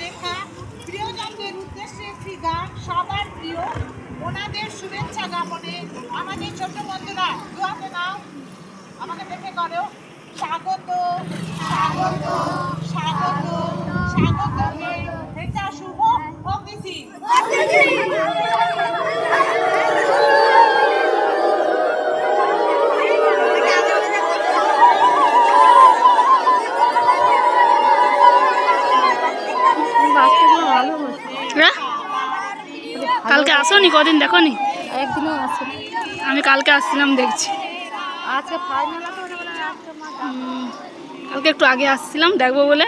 লেখা প্রিয়জনদের উদ্দেশ্যে একটি গান সবার প্রিয়, ওনাদের শুভেচ্ছা জ্ঞাপনে আমাদের ছোট্ট বন্ধুরা দোয়াতে নাও, আমাকে দেখে করো। স্বাগত স্বাগত স্বাগত স্বাগত এটা শুভ অতিথি। কালকে আসোনি? কদিন দেখোনি? একদিনও আসেনি। আমি কালকে আসছিলাম, দেখছি। আজকে ফাইনাল কালকে একটু আগে আসছিলাম দেখবো বলে।